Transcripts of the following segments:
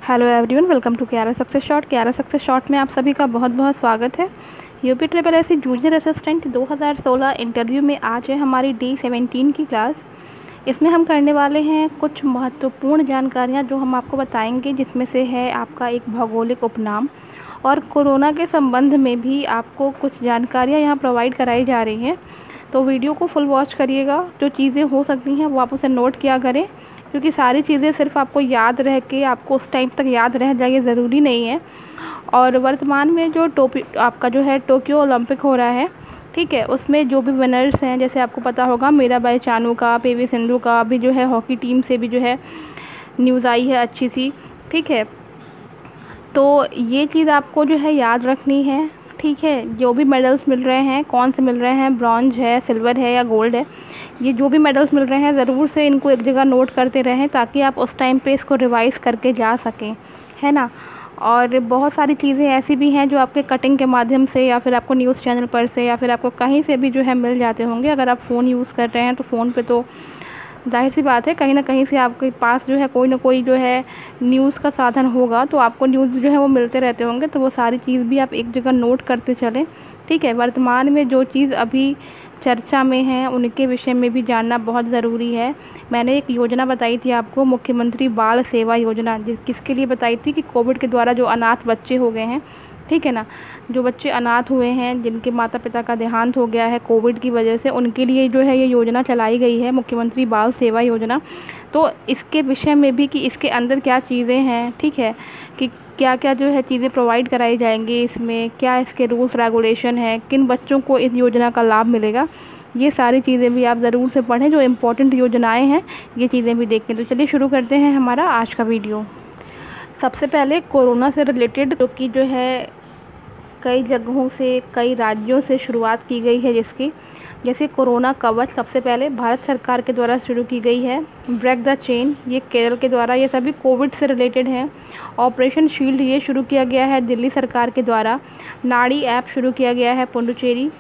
Hello everyone, welcome to Kyara success shot. Kyara success shot में आप सभी का बहुत बहुत स्वागत है। UP triple SC junior assistant 2016 interview में आज है हमारी डे 17 की क्लास। इसमें हम करने वाले हैं कुछ महत्वपूर्ण जानकारियां जो हम आपको बताएंगे, जिसमें से है आपका एक भौगोलिक उपनाम और कोरोना के संबंध में भी आपको कुछ जानकारियाँ यहाँ प्रोवाइड कराई जा रही हैं। तो वीडियो को फुल वॉच करिएगा। जो चीज़ें हो सकती हैं वो आप उसे नोट किया करें, क्योंकि सारी चीज़ें सिर्फ आपको याद रह के आपको उस टाइम तक याद रह जाए ये ज़रूरी नहीं है। और वर्तमान में जो आपका जो है टोक्यो ओलंपिक हो रहा है, ठीक है, उसमें जो भी विनर्स हैं, जैसे आपको पता होगा मीराबाई चानू का, पीवी सिंधु का, अभी जो है हॉकी टीम से भी जो है न्यूज़ आई है अच्छी सी, ठीक है। तो ये चीज़ आपको जो है याद रखनी है, ठीक है। जो भी मेडल्स मिल रहे हैं, कौन से मिल रहे हैं, ब्रॉन्ज है, सिल्वर है या गोल्ड है, ये जो भी मेडल्स मिल रहे हैं ज़रूर से इनको एक जगह नोट करते रहें, ताकि आप उस टाइम पे इसको रिवाइज़ करके जा सकें, है ना। और बहुत सारी चीज़ें ऐसी भी हैं जो आपके कटिंग के माध्यम से या फिर आपको न्यूज़ चैनल पर से या फिर आपको कहीं से भी जो है मिल जाते होंगे। अगर आप फ़ोन यूज़ कर रहे हैं तो फ़ोन पे तो जाहिर सी बात है कहीं ना कहीं से आपके पास जो है कोई ना कोई जो है न्यूज़ का साधन होगा, तो आपको न्यूज़ जो है वो मिलते रहते होंगे। तो वो सारी चीज़ भी आप एक जगह नोट करते चलें, ठीक है। वर्तमान में जो चीज़ अभी चर्चा में है उनके विषय में भी जानना बहुत ज़रूरी है। मैंने एक योजना बताई थी आपको, मुख्यमंत्री बाल सेवा योजना, किसके लिए बताई थी कि कोविड के द्वारा जो अनाथ बच्चे हो गए हैं, ठीक है ना, जो बच्चे अनाथ हुए हैं, जिनके माता पिता का देहांत हो गया है कोविड की वजह से, उनके लिए जो है ये योजना चलाई गई है, मुख्यमंत्री बाल सेवा योजना। तो इसके विषय में भी कि इसके अंदर क्या चीज़ें हैं, ठीक है, कि क्या क्या जो है चीज़ें प्रोवाइड कराई जाएंगी इसमें, क्या इसके रूल्स रेगुलेशन है, किन बच्चों को इस योजना का लाभ मिलेगा, ये सारी चीज़ें भी आप ज़रूर से पढ़ें। जो इम्पोर्टेंट योजनाएँ हैं ये चीज़ें भी देखें। तो चलिए शुरू करते हैं हमारा आज का वीडियो। सबसे पहले कोरोना से रिलेटेड जो कि जो है कई जगहों से, कई राज्यों से शुरुआत की गई है, जिसकी जैसे कोरोना कवच सबसे पहले भारत सरकार के द्वारा शुरू की गई है। ब्रेक द चेन ये केरल के द्वारा, ये सभी कोविड से रिलेटेड हैं। ऑपरेशन शील्ड ये शुरू किया गया है दिल्ली सरकार के द्वारा। नाड़ी ऐप शुरू किया गया है पुडुचेरी।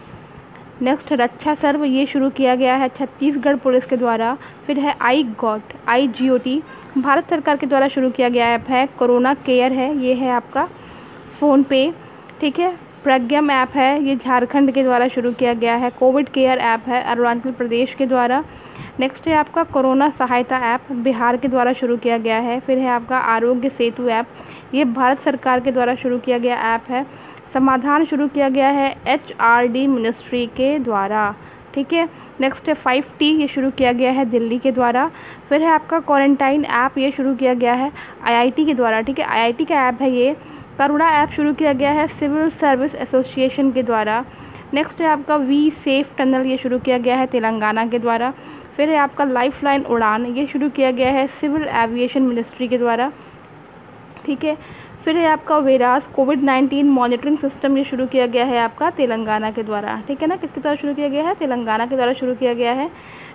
नेक्स्ट रक्षा सर्व ये शुरू किया गया है छत्तीसगढ़ पुलिस के द्वारा। फिर है IGOT भारत सरकार के द्वारा शुरू किया गया ऐप है। कोरोना केयर है, ये है आपका फ़ोन पे, ठीक है। प्रज्ञम ऐप है, ये झारखंड के द्वारा शुरू किया गया है। कोविड केयर ऐप है अरुणाचल प्रदेश के द्वारा। नेक्स्ट है आपका कोरोना सहायता ऐप, बिहार के द्वारा शुरू किया गया है। फिर है आपका आरोग्य सेतु ऐप, ये भारत सरकार के द्वारा शुरू किया गया ऐप है। समाधान शुरू किया गया है HRD मिनिस्ट्री के द्वारा, ठीक है। नेक्स्ट है 5T ये शुरू किया गया है दिल्ली के द्वारा। फिर है आपका क्वारंटाइन ऐप, ये शुरू किया गया है IIT के द्वारा, ठीक है, IIT का ऐप है ये। करुणा ऐप शुरू किया गया है सिविल सर्विस एसोसिएशन के द्वारा। नेक्स्ट है आपका वी सेफ टनल, ये शुरू किया गया है तेलंगाना के द्वारा। फिर है आपका लाइफलाइन उड़ान, ये शुरू किया गया है सिविल एविएशन मिनिस्ट्री के द्वारा, ठीक है। फिर है आपका वेरास कोविड-19 मॉनिटरिंग सिस्टम, ये शुरू किया गया है आपका तेलंगाना के द्वारा, ठीक है ना। किसके द्वारा शुरू किया गया है? तेलंगाना के द्वारा शुरू किया गया है।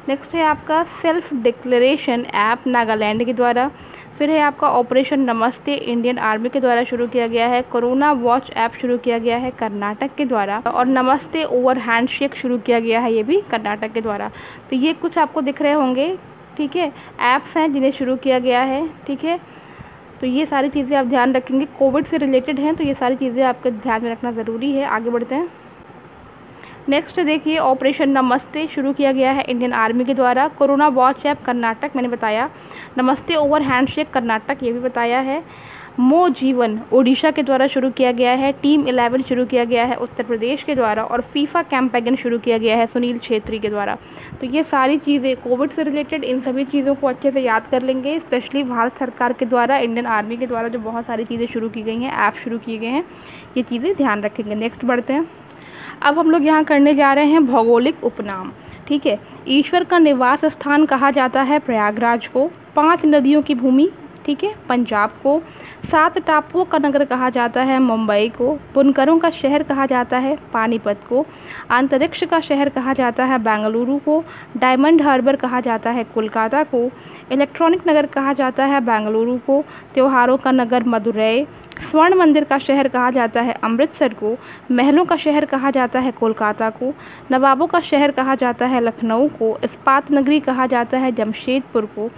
नेक्स्ट है आपका सेल्फ डिक्लेरेशन ऐप नागालैंड के द्वारा। फिर है आपका ऑपरेशन नमस्ते इंडियन आर्मी के द्वारा शुरू किया गया है। कोरोना वॉच ऐप शुरू किया गया है कर्नाटक के द्वारा। और नमस्ते ओवर हैंडशेक शुरू किया गया है, ये भी कर्नाटक के द्वारा। तो ये कुछ आपको दिख रहे होंगे, ठीक है, ऐप्स हैं जिन्हें शुरू किया गया है, ठीक है। तो ये सारी चीज़ें आप ध्यान रखेंगे, कोविड से रिलेटेड हैं, तो ये सारी चीज़ें आपके ध्यान में रखना ज़रूरी है। आगे बढ़ते हैं। नेक्स्ट देखिए, ऑपरेशन नमस्ते शुरू किया गया है इंडियन आर्मी के द्वारा। कोरोना वॉच ऐप कर्नाटक मैंने बताया। नमस्ते ओवर हैंडशेक कर्नाटक, ये भी बताया है। मो जीवन ओडिशा के द्वारा शुरू किया गया है। टीम 11 शुरू किया गया है उत्तर प्रदेश के द्वारा। और फीफा कैंपेगन शुरू किया गया है सुनील छेत्री के द्वारा। तो ये सारी चीज़ें कोविड से रिलेटेड, इन सभी चीज़ों को अच्छे से याद कर लेंगे। स्पेशली भारत सरकार के द्वारा, इंडियन आर्मी के द्वारा जो बहुत सारी चीज़ें शुरू की गई हैं, ऐप शुरू किए गए हैं, ये चीज़ें ध्यान रखेंगे। नेक्स्ट बढ़ते हैं। अब हम लोग यहाँ करने जा रहे हैं भौगोलिक उपनाम, ठीक है। ईश्वर का निवास स्थान कहा जाता है प्रयागराज को। 5 नदियों की भूमि, ठीक है, पंजाब को। 7 टापुओं का नगर कहा जाता है मुंबई को। बुनकरों का शहर कहा जाता है पानीपत को। अंतरिक्ष का शहर कहा जाता है बेंगलुरु को। डायमंड हार्बर कहा जाता है कोलकाता को। इलेक्ट्रॉनिक नगर कहा जाता है बेंगलुरु को। त्योहारों का नगर मदुरई। स्वर्ण मंदिर का शहर कहा जाता है अमृतसर को। महलों का शहर कहा जाता है कोलकाता को। नवाबों का शहर कहा जाता है लखनऊ को। इस्पात नगरी कहा जाता है जमशेदपुर को।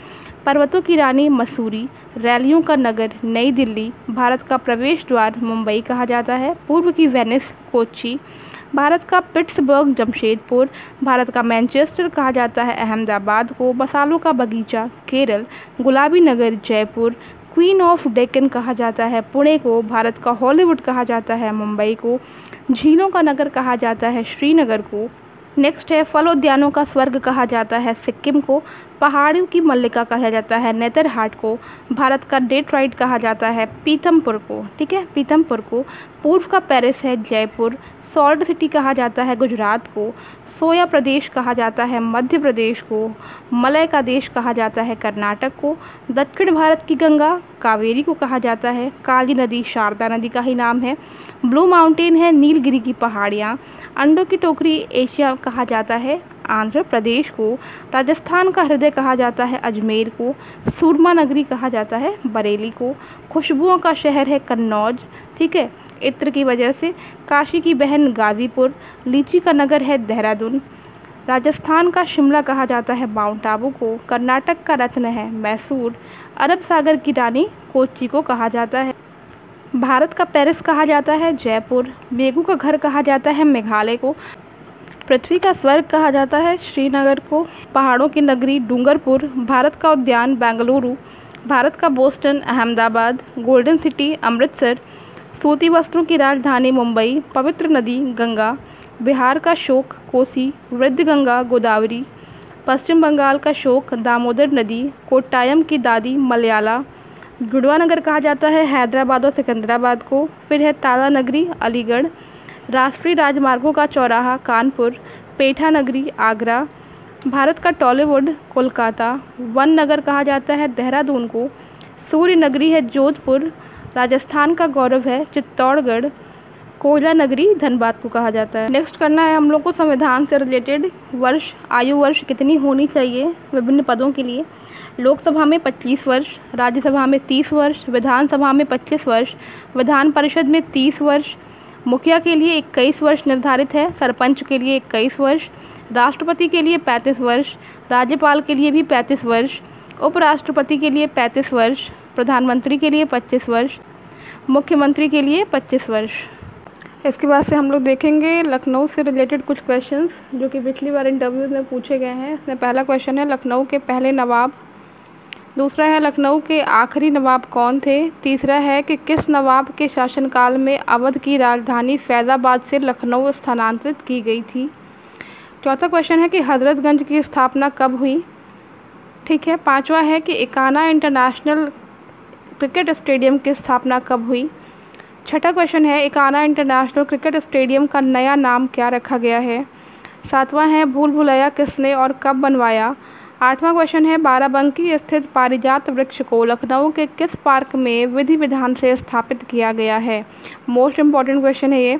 पर्वतों की रानी मसूरी, रैलियों का नगर नई दिल्ली, भारत का प्रवेश द्वार मुंबई कहा जाता है, पूर्व की वेनिस कोच्चि, भारत का पिट्सबर्ग जमशेदपुर, भारत का मैनचेस्टर कहा जाता है अहमदाबाद को, मसालों का बगीचा केरल, गुलाबी नगर जयपुर, क्वीन ऑफ डेक्कन कहा जाता है पुणे को, भारत का हॉलीवुड कहा जाता है मुंबई को, झीलों का नगर कहा जाता है श्रीनगर को। नेक्स्ट है फल उद्यानों का स्वर्ग कहा जाता है सिक्किम को, पहाड़ियों की मल्लिका कहा जाता है नेतरहाट को, भारत का डेट्रॉइट कहा जाता है पीथमपुर को, ठीक है, पीथमपुर को, पूर्व का पेरिस है जयपुर, सॉल्ट सिटी कहा जाता है गुजरात को, सोया प्रदेश कहा जाता है मध्य प्रदेश को, मलय का देश कहा जाता है कर्नाटक को, दक्षिण भारत की गंगा कावेरी को कहा जाता है, काली नदी शारदा नदी का ही नाम है, ब्लू माउंटेन है नीलगिरी की पहाड़ियाँ, अंडों की टोकरी एशिया कहा जाता है आंध्र प्रदेश को, राजस्थान का हृदय कहा जाता है अजमेर को, सूरमा नगरी कहा जाता है बरेली को, खुशबुओं का शहर है कन्नौज, ठीक है, इत्र की वजह से, काशी की बहन गाज़ीपुर, लीची का नगर है देहरादून, राजस्थान का शिमला कहा जाता है माउंट आबू को, कर्नाटक का रत्न है मैसूर, अरब सागर की रानी कोच्चि को कहा जाता है, भारत का पेरिस कहा जाता है जयपुर, बेगू का घर कहा जाता है मेघालय को, पृथ्वी का स्वर्ग कहा जाता है श्रीनगर को, पहाड़ों की नगरी डूंगरपुर, भारत का उद्यान बेंगलुरु, भारत का Boston Ahmedabad, golden city Amritsar, सूती वस्त्रों की राजधानी मुंबई, पवित्र नदी गंगा, बिहार का शोक कोसी, वृद्ध गंगा गोदावरी, पश्चिम बंगाल का शोक दामोदर नदी, कोट्टायम की दादी मलयाला, जुड़वा नगर कहा जाता है हैदराबाद और सिकंदराबाद को, फिर है ताला नगरी अलीगढ़, राष्ट्रीय राजमार्गों का चौराहा कानपुर, पेठा नगरी आगरा, भारत का टॉलीवुड कोलकाता, वन नगर कहा जाता है देहरादून को, सूर्य नगरी है जोधपुर, राजस्थान का गौरव है चित्तौड़गढ़, कोयला नगरी धनबाद को कहा जाता है। नेक्स्ट करना है हम लोग को संविधान से रिलेटेड वर्ष, आयु वर्ष कितनी होनी चाहिए विभिन्न पदों के लिए। लोकसभा में 25 वर्ष, राज्यसभा में 30 वर्ष, विधानसभा में 25 वर्ष, विधान परिषद में 30 वर्ष, मुखिया के लिए 21 वर्ष निर्धारित है, सरपंच के लिए 21 वर्ष, राष्ट्रपति के लिए 35 वर्ष, राज्यपाल के लिए भी 35 वर्ष, उपराष्ट्रपति के लिए 35 वर्ष, प्रधानमंत्री के लिए 25 वर्ष, मुख्यमंत्री के लिए 25 वर्ष। इसके बाद से हम लोग देखेंगे लखनऊ से रिलेटेड कुछ क्वेश्चंस जो कि पिछली बार इंटरव्यूज़ में पूछे गए हैं। इसमें पहला क्वेश्चन है लखनऊ के पहले नवाब, दूसरा है लखनऊ के आखिरी नवाब कौन थे, तीसरा है कि किस नवाब के शासनकाल में अवध की राजधानी फैज़ाबाद से लखनऊ स्थानांतरित की गई थी, चौथा क्वेश्चन है कि हज़रतगंज की स्थापना कब हुई, ठीक है, पांचवा है कि इकाना इंटरनेशनल क्रिकेट स्टेडियम की स्थापना कब हुई, छठा क्वेश्चन है इकाना इंटरनेशनल क्रिकेट स्टेडियम का नया नाम क्या रखा गया है, सातवां है भूल भुलैया किसने और कब बनवाया, आठवां क्वेश्चन है बाराबंकी स्थित पारिजात वृक्ष को लखनऊ के किस पार्क में विधि विधान से स्थापित किया गया है, मोस्ट इम्पॉर्टेंट क्वेश्चन है ये।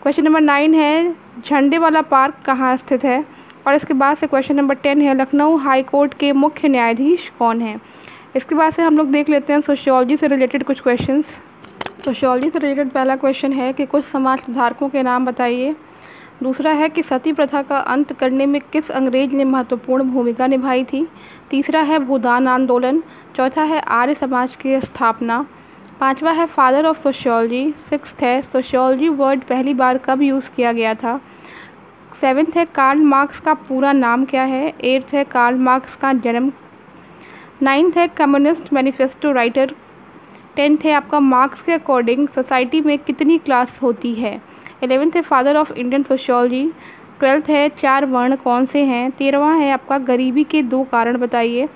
क्वेश्चन नंबर 9 है झंडे वाला पार्क कहाँ स्थित है, और इसके बाद से क्वेश्चन नंबर 10 है लखनऊ हाई कोर्ट के मुख्य न्यायाधीश कौन है। इसके बाद से हम लोग देख लेते हैं सोशियोलॉजी से रिलेटेड कुछ क्वेश्चंस। सोशियोलॉजी से रिलेटेड पहला क्वेश्चन है कि कुछ समाज सुधारकों के नाम बताइए, दूसरा है कि सती प्रथा का अंत करने में किस अंग्रेज ने महत्वपूर्ण भूमिका निभाई थी, तीसरा है भूदान आंदोलन, चौथा है आर्य समाज की स्थापना, पांचवा है फादर ऑफ सोशियोलॉजी, सिक्स्थ है सोशियोलॉजी वर्ड पहली बार कब यूज़ किया गया था, सेवन्थ है कार्ल मार्क्स का पूरा नाम क्या है, एट्थ है कार्ल मार्क्स का जन्म, नाइन्थ है कम्युनिस्ट मैनिफेस्टो राइटर, टेंथ है आपका मार्क्स के अकॉर्डिंग सोसाइटी में कितनी क्लास होती है, 11th है father of Indian sociology, 12th है 4 वर्ण कौन से हैं, 13वां है आपका गरीबी के 2 कारण बताइए।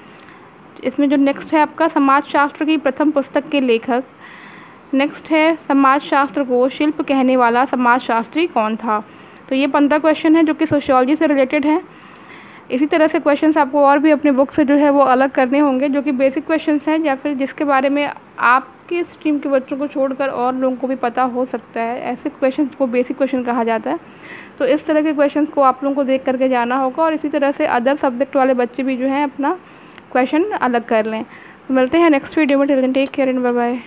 इसमें जो नेक्स्ट है आपका समाजशास्त्र की प्रथम पुस्तक के लेखक, नेक्स्ट है समाजशास्त्र को शिल्प कहने वाला समाजशास्त्री कौन था। तो ये 15 क्वेश्चन है जो कि सोशियोलॉजी से रिलेटेड है। इसी तरह से क्वेश्चंस आपको और भी अपने बुक से जो है वो अलग करने होंगे जो कि बेसिक क्वेश्चंस हैं या फिर जिसके बारे में आपके स्ट्रीम के बच्चों को छोड़कर और लोगों को भी पता हो सकता है, ऐसे क्वेश्चंस को बेसिक क्वेश्चन कहा जाता है। तो इस तरह के क्वेश्चंस को आप लोगों को देख करके जाना होगा और इसी तरह से अदर सब्जेक्ट वाले बच्चे भी जो हैं अपना क्वेश्चन अलग कर लें। तो मिलते हैं नेक्स्ट वीडियो में, till then take care and bye bye.